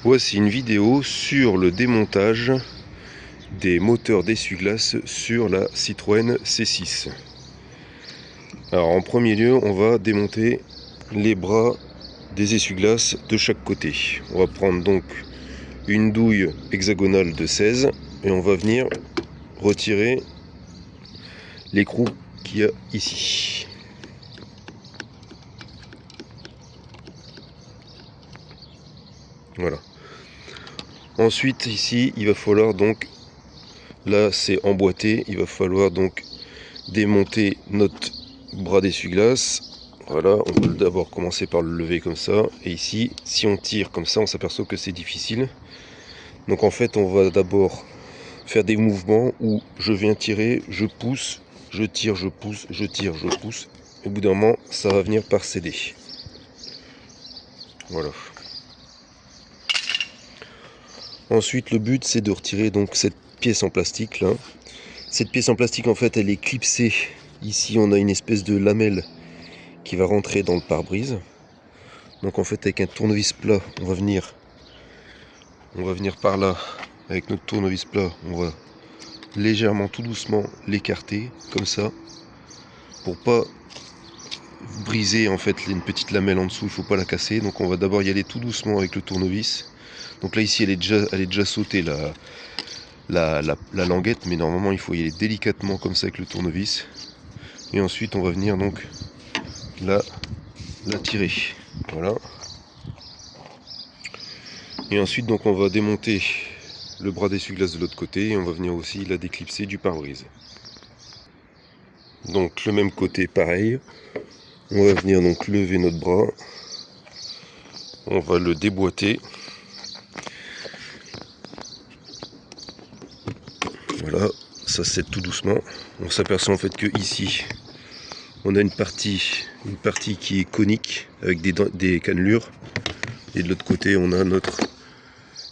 Voici une vidéo sur le démontage des moteurs d'essuie-glace sur la Citroën C6. Alors en premier lieu, on va démonter les bras des essuie-glaces de chaque côté. On va prendre donc une douille hexagonale de 16 et on va venir retirer l'écrou qu'il y a ici. Voilà. Ensuite ici il va falloir donc, là c'est emboîté, il va falloir donc démonter notre bras d'essuie-glace. Voilà, on peut d'abord commencer par le lever comme ça, et ici si on tire comme ça on s'aperçoit que c'est difficile. Donc en fait on va d'abord faire des mouvements où je viens tirer, je pousse, je tire, je pousse, je tire, je pousse. Au bout d'un moment ça va venir par céder. Voilà. Ensuite le but c'est de retirer donc cette pièce en plastique là. Cette pièce en plastique en fait elle est clipsée. Ici on a une espèce de lamelle qui va rentrer dans le pare-brise. Donc en fait avec un tournevis plat on va venir par là avec notre tournevis plat, on va légèrement tout doucement l'écarter comme ça pour pas briser en fait une petite lamelle en dessous, il faut pas la casser. Donc on va d'abord y aller tout doucement avec le tournevis. Donc là ici elle est déjà sautée la languette, mais normalement il faut y aller délicatement comme ça avec le tournevis. Et ensuite on va venir donc la tirer. Voilà. Et ensuite donc on va démonter le bras d'essuie-glace de l'autre côté et on va venir aussi la déclipser du pare-brise. Donc le même côté pareil, on va venir donc lever notre bras, on va le déboîter. Voilà, ça c'est tout doucement. On s'aperçoit en fait que ici on a une partie qui est conique avec des cannelures, et de l'autre côté on a notre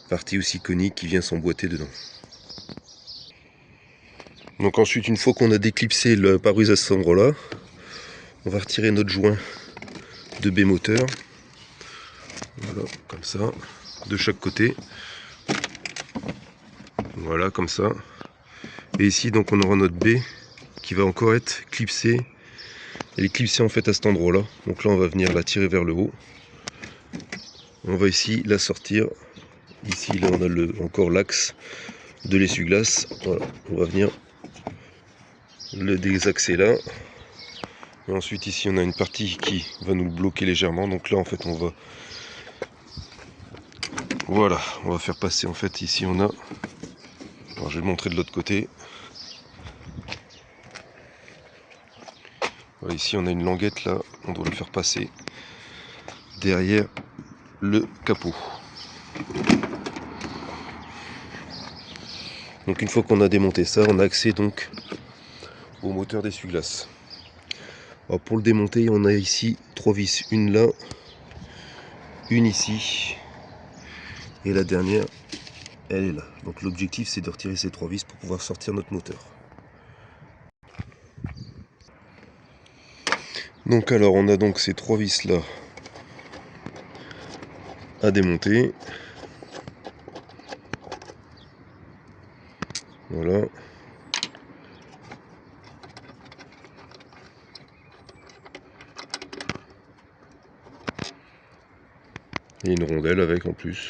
partie aussi conique qui vient s'emboîter dedans. Donc ensuite, une fois qu'on a déclipsé le pare-brise à cet endroit-là, on va retirer notre joint de B-moteur. Voilà, comme ça, de chaque côté. Voilà, comme ça. Et ici, donc, on aura notre B qui va encore être clipsée. Elle est clipsée en fait à cet endroit-là. Donc là, on va venir la tirer vers le haut. On va ici la sortir. Ici, là, on a encore l'axe de l'essuie-glace. Voilà, on va venir le désaxer là. Et ensuite, ici, on a une partie qui va nous bloquer légèrement. Donc là, en fait, on va... Voilà, on va faire passer, en fait, ici, on a... Alors, je vais le montrer de l'autre côté. Voilà, ici, on a une languette, là. On doit le faire passer derrière le capot. Donc, une fois qu'on a démonté ça, on a accès, donc, au moteur d'essuie-glace. Alors, pour le démonter, on a ici 3 vis. Une là, une ici, et la dernière, elle est là. Donc, l'objectif, c'est de retirer ces 3 vis pour pouvoir sortir notre moteur. Donc alors on a donc ces 3 vis là à démonter. Voilà. Et une rondelle avec en plus.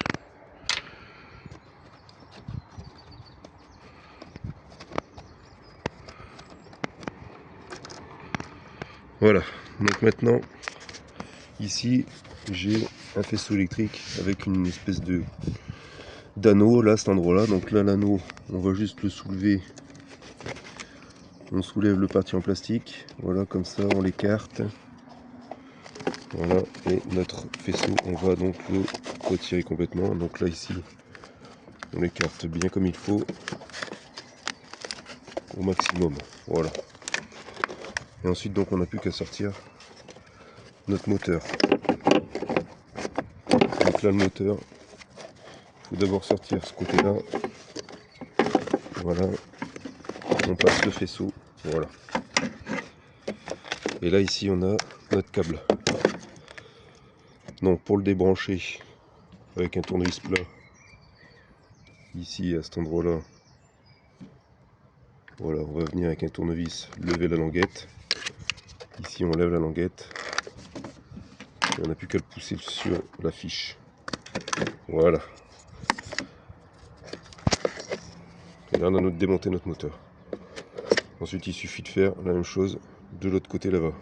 Voilà. Donc maintenant, ici, j'ai un faisceau électrique avec une espèce d'anneau là, à cet endroit-là. Donc là, l'anneau, on va juste le soulever. On soulève le parti en plastique. Voilà, comme ça, on l'écarte. Voilà. Et notre faisceau, on va donc le retirer complètement. Donc là, ici, on l'écarte bien comme il faut. Au maximum. Voilà. Et ensuite, donc, on n'a plus qu'à sortir notre moteur. Donc là, le moteur, il faut d'abord sortir ce côté-là. Voilà. On passe le faisceau. Voilà. Et là, ici, on a notre câble. Donc, pour le débrancher, avec un tournevis plat. Ici, à cet endroit-là, voilà, on va venir avec un tournevis lever la languette. Ici, on lève la languette. Et on n'a plus qu'à le pousser sur la fiche. Voilà. Et là, on a démonté notre moteur. Ensuite, il suffit de faire la même chose de l'autre côté là-bas.